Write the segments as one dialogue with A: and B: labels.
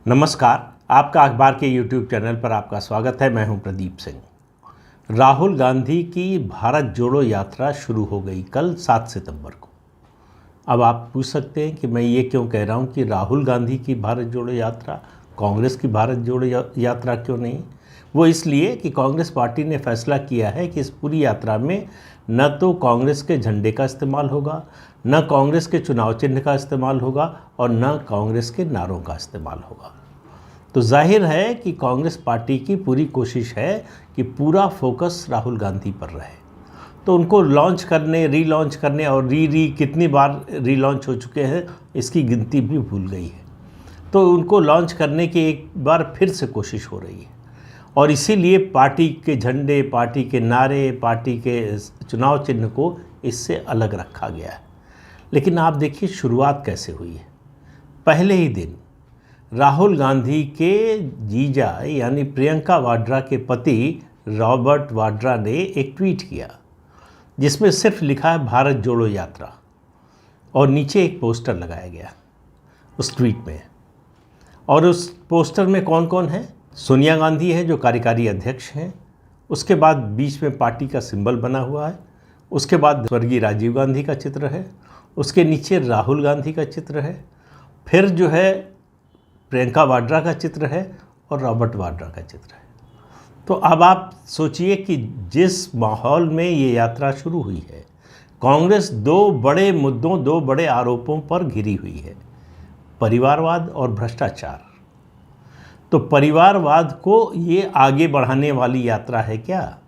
A: नमस्कार। आपका अखबार के YouTube चैनल पर आपका स्वागत है। मैं हूं प्रदीप सिंह। राहुल गांधी की भारत जोड़ो यात्रा शुरू हो गई कल 7 सितंबर को। अब आप पूछ सकते हैं कि मैं ये क्यों कह रहा हूं कि राहुल गांधी की भारत जोड़ो यात्रा, कांग्रेस की भारत जोड़ो यात्रा क्यों नहीं? वो इसलिए कि कांग्रेस पार्टी ने फैसला किया है कि इस पूरी यात्रा में न तो कांग्रेस के झंडे का इस्तेमाल होगा, न कांग्रेस के चुनाव चिन्ह का इस्तेमाल होगा और न कांग्रेस के नारों का इस्तेमाल होगा। तो जाहिर है कि कांग्रेस पार्टी की पूरी कोशिश है कि पूरा फोकस राहुल गांधी पर रहे। तो उनको लॉन्च करने, रीलॉन्च करने और कितनी बार रीलॉन्च हो चुके हैं इसकी गिनती भी भूल गई है। तो उनको लॉन्च करने की एक बार फिर से कोशिश हो रही है और इसीलिए पार्टी के झंडे, पार्टी के नारे, पार्टी के चुनाव चिन्ह को इससे अलग रखा गया है। लेकिन आप देखिए शुरुआत कैसे हुई है। पहले ही दिन राहुल गांधी के जीजा यानी प्रियंका वाड्रा के पति रॉबर्ट वाड्रा ने एक ट्वीट किया जिसमें सिर्फ लिखा है भारत जोड़ो यात्रा और नीचे एक पोस्टर लगाया गया उस ट्वीट में। और उस पोस्टर में कौन कौन है? सोनिया गांधी है जो कार्यकारी अध्यक्ष हैं, उसके बाद बीच में पार्टी का सिंबल बना हुआ है, उसके बाद स्वर्गीय राजीव गांधी का चित्र है, उसके नीचे राहुल गांधी का चित्र है, फिर जो है प्रियंका वाड्रा का चित्र है और रॉबर्ट वाड्रा का चित्र है। तो अब आप सोचिए कि जिस माहौल में ये यात्रा शुरू हुई है, कांग्रेस दो बड़े मुद्दों, दो बड़े आरोपों पर घिरी हुई है, परिवारवाद और भ्रष्टाचार। तो परिवारवाद को ये आगे बढ़ाने वाली यात्रा है क्या?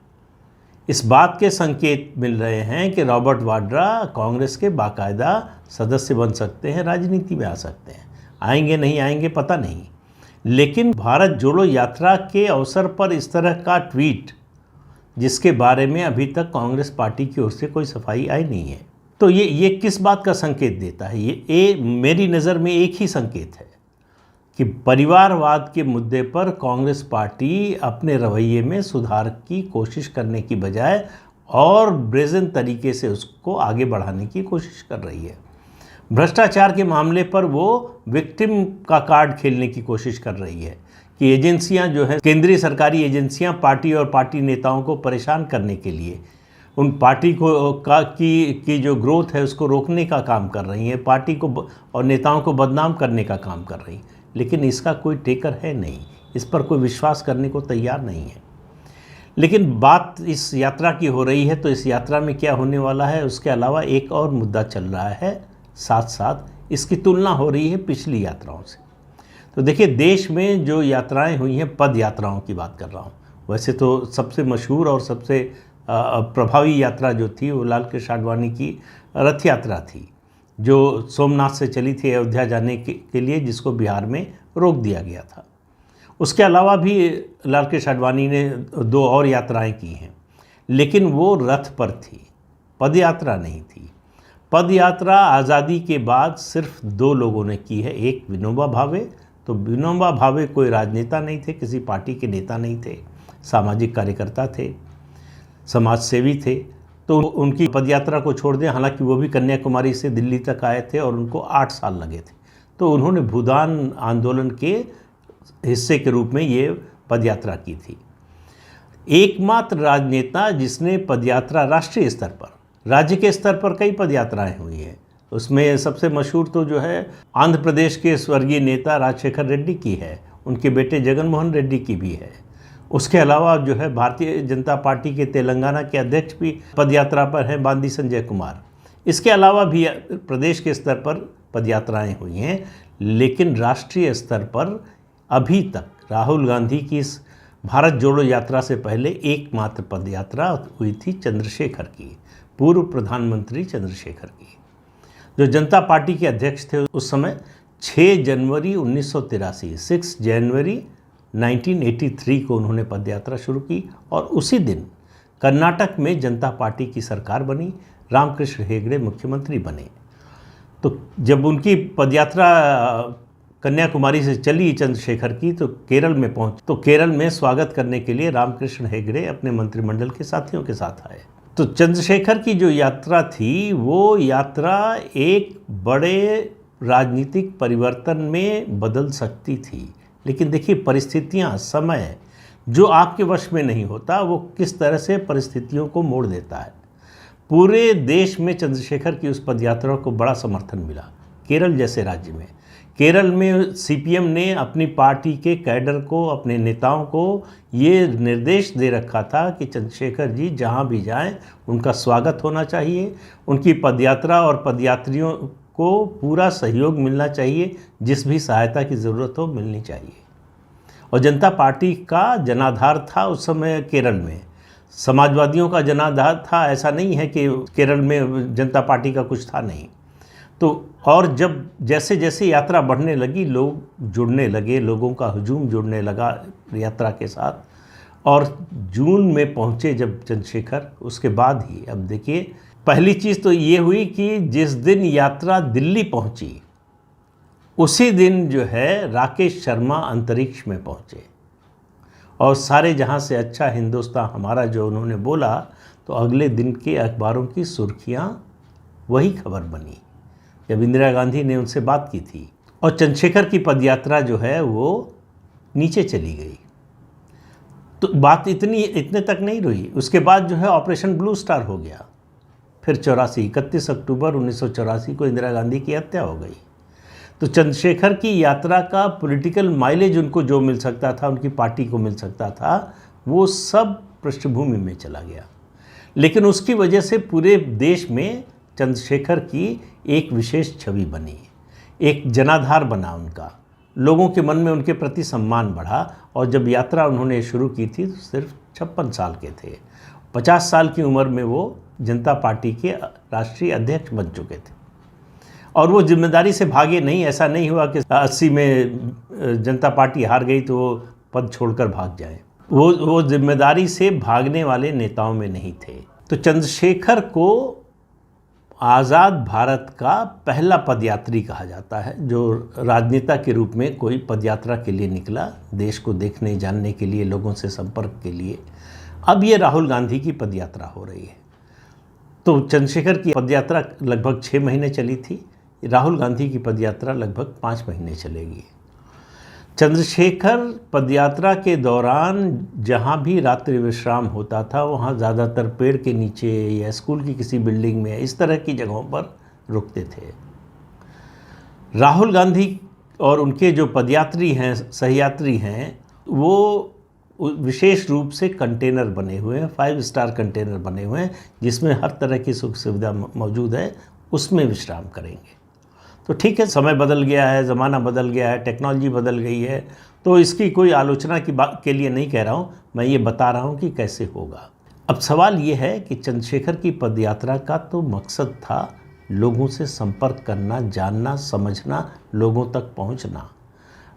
A: इस बात के संकेत मिल रहे हैं कि रॉबर्ट वाड्रा कांग्रेस के बाकायदा सदस्य बन सकते हैं, राजनीति में आ सकते हैं। आएंगे नहीं आएंगे पता नहीं, लेकिन भारत जोड़ो यात्रा के अवसर पर इस तरह का ट्वीट जिसके बारे में अभी तक कांग्रेस पार्टी की ओर से कोई सफाई आई नहीं है, तो ये किस बात का संकेत देता है? ये मेरी नज़र में एक ही संकेत है कि परिवारवाद के मुद्दे पर कांग्रेस पार्टी अपने रवैये में सुधार की कोशिश करने की बजाय और ब्रेजन तरीके से उसको आगे बढ़ाने की कोशिश कर रही है। भ्रष्टाचार के मामले पर वो विक्टिम का कार्ड खेलने की कोशिश कर रही है कि एजेंसियां जो है, केंद्रीय सरकारी एजेंसियां पार्टी और पार्टी नेताओं को परेशान करने के लिए उन पार्टी को की जो ग्रोथ है उसको रोकने का काम कर रही हैं, पार्टी को और नेताओं को बदनाम करने का काम कर रही हैं। लेकिन इसका कोई टेकर है नहीं, इस पर कोई विश्वास करने को तैयार नहीं है। लेकिन बात इस यात्रा की हो रही है, तो इस यात्रा में क्या होने वाला है उसके अलावा एक और मुद्दा चल रहा है, साथ साथ इसकी तुलना हो रही है पिछली यात्राओं से। तो देखिए, देश में जो यात्राएं हुई हैं, पद यात्राओं की बात कर रहा हूँ। वैसे तो सबसे मशहूर और सबसे प्रभावी यात्रा जो थी वो लाल कृष्ण आडवाणी की रथ यात्रा थी, जो सोमनाथ से चली थी अयोध्या जाने के लिए, जिसको बिहार में रोक दिया गया था। उसके अलावा भी लाल कृष्ण आडवाणी ने दो और यात्राएं की हैं, लेकिन वो रथ पर थी, पद यात्रा नहीं थी। पद यात्रा आज़ादी के बाद सिर्फ दो लोगों ने की है, एक विनोबा भावे। तो विनोबा भावे कोई राजनेता नहीं थे, किसी पार्टी के नेता नहीं थे, सामाजिक कार्यकर्ता थे, समाज सेवी थे। तो उनकी पदयात्रा को छोड़ दें, हालांकि वो भी कन्याकुमारी से दिल्ली तक आए थे और उनको 8 साल लगे थे। तो उन्होंने भूदान आंदोलन के हिस्से के रूप में ये पदयात्रा की थी। एकमात्र राजनेता जिसने पदयात्रा राष्ट्रीय स्तर पर, राज्य के स्तर पर कई पदयात्राएं हुई हैं, उसमें सबसे मशहूर तो जो है आंध्र प्रदेश के स्वर्गीय नेता राजशेखर रेड्डी की है, उनके बेटे जगन मोहन रेड्डी की भी है। उसके अलावा जो है भारतीय जनता पार्टी के तेलंगाना के अध्यक्ष भी पदयात्रा पर हैं, बांदी संजय कुमार। इसके अलावा भी प्रदेश के स्तर पर पदयात्राएं हुई हैं, लेकिन राष्ट्रीय स्तर पर अभी तक राहुल गांधी की इस भारत जोड़ो यात्रा से पहले एकमात्र पदयात्रा हुई थी चंद्रशेखर की, पूर्व प्रधानमंत्री चंद्रशेखर की, जो जनता पार्टी के अध्यक्ष थे उस समय। 6 जनवरी 1983, 6 जनवरी 1983 को उन्होंने पदयात्रा शुरू की और उसी दिन कर्नाटक में जनता पार्टी की सरकार बनी, रामकृष्ण हेगड़े मुख्यमंत्री बने। तो जब उनकी पदयात्रा कन्याकुमारी से चली चंद्रशेखर की, तो केरल में पहुंच, तो केरल में स्वागत करने के लिए रामकृष्ण हेगड़े अपने मंत्रिमंडल के साथियों के साथ आए। तो चंद्रशेखर की जो यात्रा थी, वो यात्रा एक बड़े राजनीतिक परिवर्तन में बदल सकती थी, लेकिन देखिए परिस्थितियाँ, समय जो आपके वश में नहीं होता वो किस तरह से परिस्थितियों को मोड़ देता है। पूरे देश में चंद्रशेखर की उस पदयात्रा को बड़ा समर्थन मिला। केरल जैसे राज्य में, केरल में सीपीएम ने अपनी पार्टी के कैडर को, अपने नेताओं को ये निर्देश दे रखा था कि चंद्रशेखर जी जहाँ भी जाएं उनका स्वागत होना चाहिए, उनकी पदयात्रा और पदयात्रियों को पूरा सहयोग मिलना चाहिए, जिस भी सहायता की ज़रूरत हो मिलनी चाहिए। और जनता पार्टी का जनाधार था उस समय केरल में, समाजवादियों का जनाधार था। ऐसा नहीं है कि केरल में जनता पार्टी का कुछ था नहीं। तो और जब जैसे जैसे यात्रा बढ़ने लगी, लोग जुड़ने लगे, लोगों का हुजूम जुड़ने लगा यात्रा के साथ। और जून में पहुँचे जब चंद्रशेखर, उसके बाद ही अब देखिए पहली चीज़ तो ये हुई कि जिस दिन यात्रा दिल्ली पहुँची उसी दिन जो है राकेश शर्मा अंतरिक्ष में पहुँचे और सारे जहाँ से अच्छा हिंदुस्तान हमारा जो उन्होंने बोला, तो अगले दिन के अखबारों की सुर्खियाँ वही खबर बनी जब इंदिरा गांधी ने उनसे बात की थी। और चंद्रशेखर की पदयात्रा जो है वो नीचे चली गई। तो बात इतने तक नहीं रही। उसके बाद जो है ऑपरेशन ब्लू स्टार हो गया। फिर 31 अक्टूबर 1984 को इंदिरा गांधी की हत्या हो गई। तो चंद्रशेखर की यात्रा का पॉलिटिकल माइलेज उनको जो मिल सकता था, उनकी पार्टी को मिल सकता था, वो सब पृष्ठभूमि में चला गया। लेकिन उसकी वजह से पूरे देश में चंद्रशेखर की एक विशेष छवि बनी, एक जनाधार बना उनका, लोगों के मन में उनके प्रति सम्मान बढ़ा। और जब यात्रा उन्होंने शुरू की थी तो सिर्फ 56 साल के थे। 50 साल की उम्र में वो जनता पार्टी के राष्ट्रीय अध्यक्ष बन चुके थे। और वो जिम्मेदारी से भागे नहीं। ऐसा नहीं हुआ कि 80 में जनता पार्टी हार गई तो वो पद छोड़कर भाग जाए। वो जिम्मेदारी से भागने वाले नेताओं में नहीं थे। तो चंद्रशेखर को आज़ाद भारत का पहला पदयात्री कहा जाता है, जो राजनेता के रूप में कोई पदयात्रा के लिए निकला, देश को देखने जानने के लिए, लोगों से संपर्क के लिए। अब ये राहुल गांधी की पदयात्रा हो रही है। तो चंद्रशेखर की पदयात्रा लगभग 6 महीने चली थी, राहुल गांधी की पदयात्रा लगभग 5 महीने चलेगी। चंद्रशेखर पदयात्रा के दौरान जहाँ भी रात्रि विश्राम होता था वहाँ ज़्यादातर पेड़ के नीचे या स्कूल की किसी बिल्डिंग में, इस तरह की जगहों पर रुकते थे। राहुल गांधी और उनके जो पदयात्री हैं, सहयात्री हैं, वो विशेष रूप से कंटेनर बने हुए हैं, 5 स्टार कंटेनर बने हुए हैं, जिसमें हर तरह की सुख सुविधा मौजूद है, उसमें विश्राम करेंगे। तो ठीक है, समय बदल गया है, ज़माना बदल गया है, टेक्नोलॉजी बदल गई है, तो इसकी कोई आलोचना की बात के लिए नहीं कह रहा हूँ, मैं ये बता रहा हूँ कि कैसे होगा। अब सवाल ये है कि चंद्रशेखर की पदयात्रा का तो मकसद था लोगों से संपर्क करना, जानना, समझना, लोगों तक पहुँचना।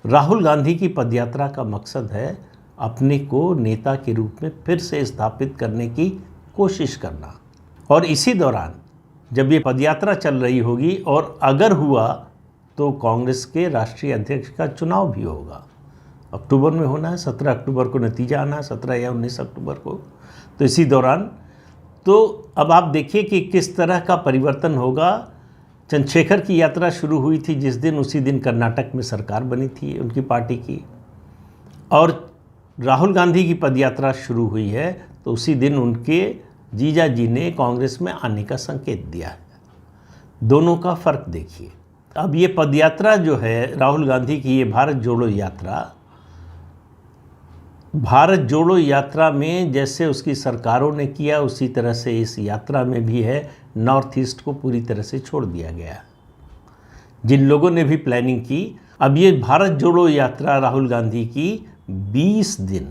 A: राहुल गांधी की पदयात्रा का मकसद है अपने को नेता के रूप में फिर से स्थापित करने की कोशिश करना। और इसी दौरान जब ये पदयात्रा चल रही होगी और अगर हुआ तो कांग्रेस के राष्ट्रीय अध्यक्ष का चुनाव भी होगा। अक्टूबर में होना है, 17 अक्टूबर को नतीजा आना है, 17 या 19 अक्टूबर को। तो इसी दौरान तो अब आप देखिए कि किस तरह का परिवर्तन होगा। चंद्रशेखर की यात्रा शुरू हुई थी जिस दिन, उसी दिन कर्नाटक में सरकार बनी थी उनकी पार्टी की। और राहुल गांधी की पदयात्रा शुरू हुई है तो उसी दिन उनके जीजा जी ने कांग्रेस में आने का संकेत दिया है। दोनों का फ़र्क देखिए। अब ये पदयात्रा जो है राहुल गांधी की, ये भारत जोड़ो यात्रा, भारत जोड़ो यात्रा में जैसे उसकी सरकारों ने किया उसी तरह से इस यात्रा में भी है। नॉर्थ ईस्ट को पूरी तरह से छोड़ दिया गया। जिन लोगों ने भी प्लानिंग की, अब ये भारत जोड़ो यात्रा राहुल गांधी की 20 दिन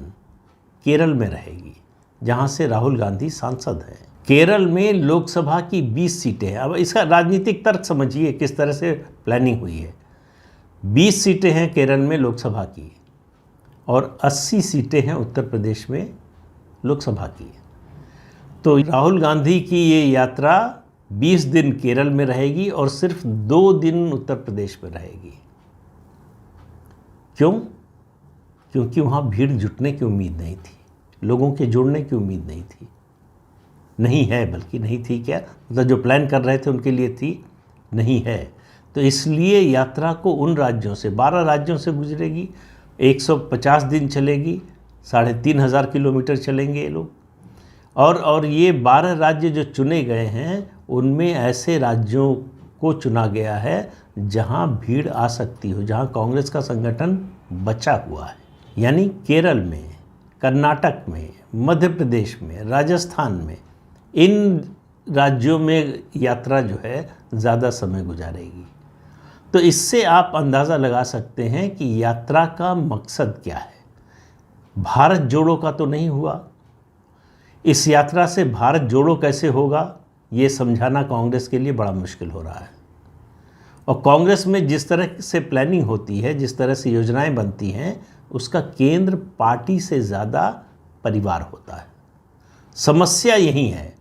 A: केरल में रहेगी, जहाँ से राहुल गांधी सांसद हैं। केरल में लोकसभा की 20 सीटें हैं। अब इसका राजनीतिक तर्क समझिए किस तरह से प्लानिंग हुई है। 20 सीटें हैं केरल में लोकसभा की और 80 सीटें हैं उत्तर प्रदेश में लोकसभा की। तो राहुल गांधी की ये यात्रा 20 दिन केरल में रहेगी और सिर्फ 2 दिन उत्तर प्रदेश में रहेगी। क्यों? क्योंकि वहाँ भीड़ जुटने की उम्मीद नहीं थी, लोगों के जुड़ने की उम्मीद नहीं थी। नहीं है, बल्कि नहीं थी क्या, मतलब जो प्लान कर रहे थे उनके लिए थी, नहीं है। तो इसलिए यात्रा को उन राज्यों से, 12 राज्यों से गुजरेगी, 150 दिन चलेगी, 3,500 किलोमीटर चलेंगे ये लोग। और ये 12 राज्य जो चुने गए हैं उनमें ऐसे राज्यों को चुना गया है जहां भीड़ आ सकती हो, जहां कांग्रेस का संगठन बचा हुआ है। यानी केरल में, कर्नाटक में, मध्य प्रदेश में, राजस्थान में, इन राज्यों में यात्रा जो है ज़्यादा समय गुजारेगी। तो इससे आप अंदाज़ा लगा सकते हैं कि यात्रा का मकसद क्या है। भारत जोड़ो का तो नहीं हुआ। इस यात्रा से भारत जोड़ो कैसे होगा ये समझाना कांग्रेस के लिए बड़ा मुश्किल हो रहा है। और कांग्रेस में जिस तरह से प्लानिंग होती है, जिस तरह से योजनाएं बनती हैं, उसका केंद्र पार्टी से ज़्यादा परिवार होता है। समस्या यही है।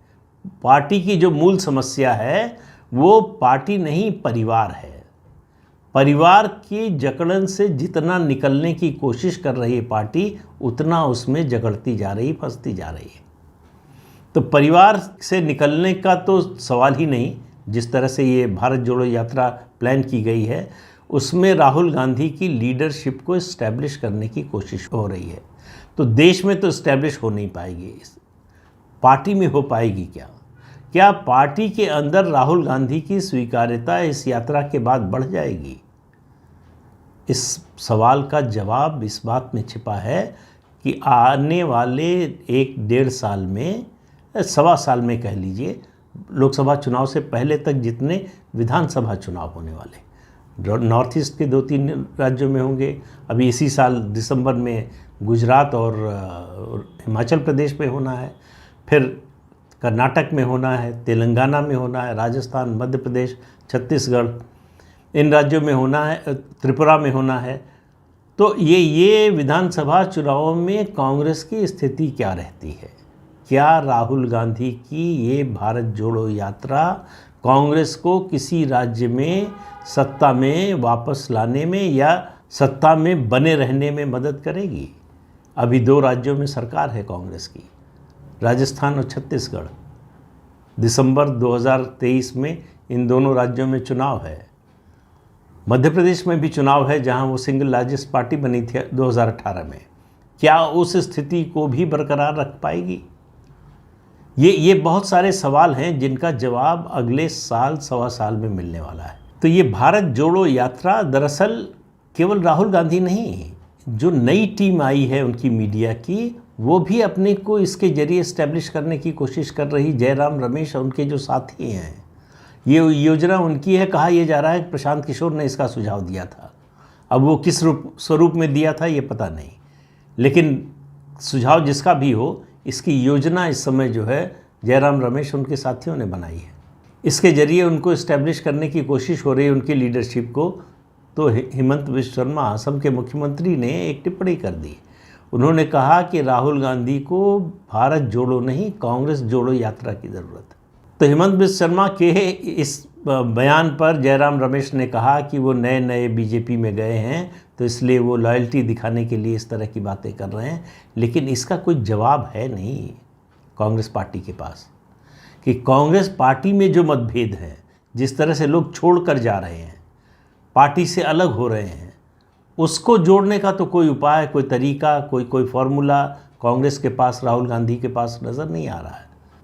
A: पार्टी की जो मूल समस्या है वो पार्टी नहीं, परिवार है। परिवार की जकड़न से जितना निकलने की कोशिश कर रही है पार्टी, उतना उसमें जकड़ती जा रही, फंसती जा रही है। तो परिवार से निकलने का तो सवाल ही नहीं। जिस तरह से ये भारत जोड़ो यात्रा प्लान की गई है, उसमें राहुल गांधी की लीडरशिप को इस्टेब्लिश करने की कोशिश हो रही है। तो देश में तो इस्टेब्लिश हो नहीं पाएगी, पार्टी में हो पाएगी क्या? क्या पार्टी के अंदर राहुल गांधी की स्वीकार्यता इस यात्रा के बाद बढ़ जाएगी? इस सवाल का जवाब इस बात में छिपा है कि आने वाले 1-1.5 साल में, 1.25 साल में कह लीजिए, लोकसभा चुनाव से पहले तक जितने विधानसभा चुनाव होने वाले, नॉर्थ ईस्ट के 2-3 राज्यों में होंगे। अभी इसी साल दिसंबर में गुजरात और हिमाचल प्रदेश में होना है, फिर कर्नाटक में होना है, तेलंगाना में होना है, राजस्थान, मध्य प्रदेश, छत्तीसगढ़, इन राज्यों में होना है, त्रिपुरा में होना है। तो ये विधानसभा चुनावों में कांग्रेस की स्थिति क्या रहती है? क्या राहुल गांधी की ये भारत जोड़ो यात्रा कांग्रेस को किसी राज्य में सत्ता में वापस लाने में या सत्ता में बने रहने में मदद करेगी? अभी 2 राज्यों में सरकार है कांग्रेस की, राजस्थान और छत्तीसगढ़। दिसंबर 2023 में इन दोनों राज्यों में चुनाव है। मध्य प्रदेश में भी चुनाव है, जहां वो सिंगल लार्जेस्ट पार्टी बनी थी 2018 में। क्या उस स्थिति को भी बरकरार रख पाएगी? ये बहुत सारे सवाल हैं जिनका जवाब अगले साल, 1.25 साल में मिलने वाला है। तो ये भारत जोड़ो यात्रा दरअसल केवल राहुल गांधी नहीं, जो नई टीम आई है उनकी मीडिया की, वो भी अपने को इसके जरिए इस्टेब्लिश करने की कोशिश कर रही। जयराम रमेश और उनके जो साथी हैं, ये योजना उनकी है। कहा यह जा रहा है कि प्रशांत किशोर ने इसका सुझाव दिया था। अब वो किस स्वरूप में दिया था ये पता नहीं, लेकिन सुझाव जिसका भी हो, इसकी योजना इस समय जो है जयराम रमेश और उनके साथियों ने बनाई है। इसके जरिए उनको इस्टेब्लिश करने की कोशिश हो रही है, उनकी लीडरशिप को। तो हेमंत बिश्व शर्मा, असम के मुख्यमंत्री, ने एक टिप्पणी कर दी। उन्होंने कहा कि राहुल गांधी को भारत जोड़ो नहीं, कांग्रेस जोड़ो यात्रा की ज़रूरत है। तो हेमंत बिश्व शर्मा के इस बयान पर जयराम रमेश ने कहा कि वो नए बीजेपी में गए हैं, तो इसलिए वो लॉयल्टी दिखाने के लिए इस तरह की बातें कर रहे हैं। लेकिन इसका कोई जवाब है नहीं कांग्रेस पार्टी के पास कि कांग्रेस पार्टी में जो मतभेद हैं, जिस तरह से लोग छोड़कर जा रहे हैं, पार्टी से अलग हो रहे हैं, उसको जोड़ने का तो कोई उपाय, कोई तरीका, कोई फॉर्मूला कांग्रेस के पास, राहुल गांधी के पास नज़र नहीं आ रहा है।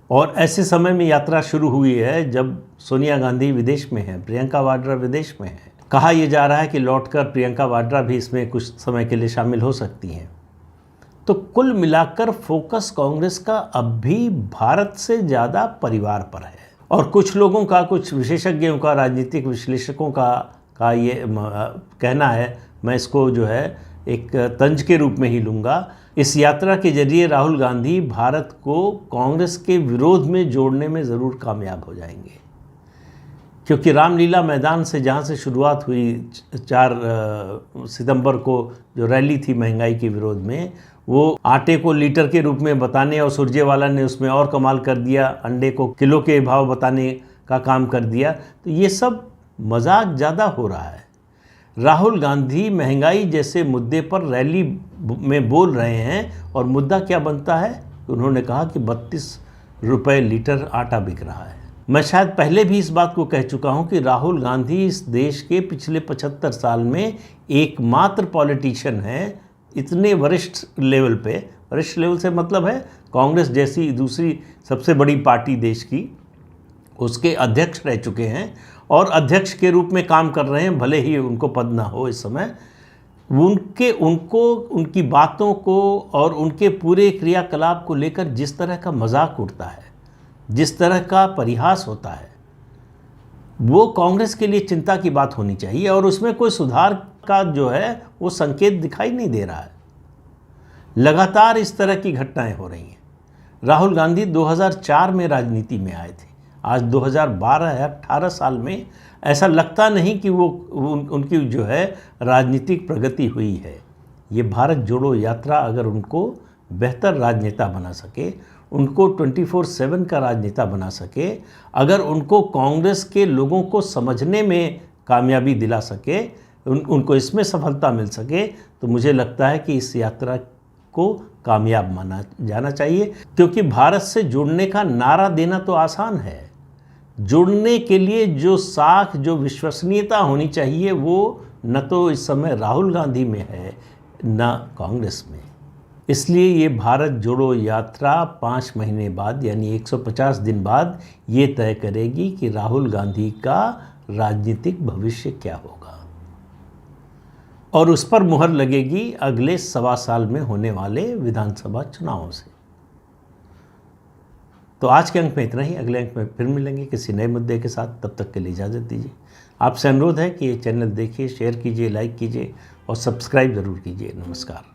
A: और ऐसे समय में यात्रा शुरू हुई है जब सोनिया गांधी विदेश में है, प्रियंका वाड्रा विदेश में है। कहा यह जा रहा है कि लौटकर प्रियंका वाड्रा भी इसमें कुछ समय के लिए शामिल हो सकती हैं। तो कुल मिलाकर फोकस कांग्रेस का अब भी भारत से ज़्यादा परिवार पर है। और कुछ लोगों का, कुछ विशेषज्ञों का, राजनीतिक विश्लेषकों का ये कहना है, मैं इसको जो है एक तंज के रूप में ही लूँगा, इस यात्रा के जरिए राहुल गांधी भारत को कांग्रेस के विरोध में जोड़ने में ज़रूर कामयाब हो जाएंगे। क्योंकि रामलीला मैदान से जहाँ से शुरुआत हुई 4 सितंबर को जो रैली थी महंगाई के विरोध में, वो आटे को लीटर के रूप में बताने और सुरजेवाला ने उसमें और कमाल कर दिया, अंडे को किलो के भाव बताने का काम कर दिया। तो ये सब मजाक ज़्यादा हो रहा है। राहुल गांधी महंगाई जैसे मुद्दे पर रैली में बोल रहे हैं और मुद्दा क्या बनता है? उन्होंने कहा कि 32 रुपये लीटर आटा बिक रहा है। मैं शायद पहले भी इस बात को कह चुका हूं कि राहुल गांधी इस देश के पिछले 75 साल में एकमात्र पॉलिटिशियन हैं इतने वरिष्ठ लेवल पे, वरिष्ठ लेवल से मतलब है कांग्रेस जैसी दूसरी सबसे बड़ी पार्टी देश की, उसके अध्यक्ष रह चुके हैं और अध्यक्ष के रूप में काम कर रहे हैं, भले ही उनको पद ना हो इस समय। उनकी बातों को और उनके पूरे क्रियाकलाप को लेकर जिस तरह का मजाक उड़ता है, जिस तरह का परिहास होता है, वो कांग्रेस के लिए चिंता की बात होनी चाहिए और उसमें कोई सुधार का जो है वो संकेत दिखाई नहीं दे रहा है। लगातार इस तरह की घटनाएं हो रही हैं। राहुल गांधी 2004 में राजनीति में आए थे, आज 2012 है, 18 साल में ऐसा लगता नहीं कि उनकी जो है राजनीतिक प्रगति हुई है। ये भारत जोड़ो यात्रा अगर उनको बेहतर राजनेता बना सके, उनको 24/7 का राजनेता बना सके, अगर उनको कांग्रेस के लोगों को समझने में कामयाबी दिला सके, उनको इसमें सफलता मिल सके, तो मुझे लगता है कि इस यात्रा को कामयाब माना जाना चाहिए। क्योंकि भारत से जुड़ने का नारा देना तो आसान है, जुड़ने के लिए जो साख, जो विश्वसनीयता होनी चाहिए, वो न तो इस समय राहुल गांधी में है न कांग्रेस में। इसलिए ये भारत जोड़ो यात्रा 5 महीने बाद यानी 150 दिन बाद ये तय करेगी कि राहुल गांधी का राजनीतिक भविष्य क्या होगा और उस पर मुहर लगेगी अगले 1.25 साल में होने वाले विधानसभा चुनावों से। तो आज के अंक में इतना ही, अगले अंक में फिर मिलेंगे किसी नए मुद्दे के साथ। तब तक के लिए इजाज़त दीजिए। आपसे अनुरोध है कि ये चैनल देखिए, शेयर कीजिए, लाइक कीजिए और सब्सक्राइब ज़रूर कीजिए। नमस्कार।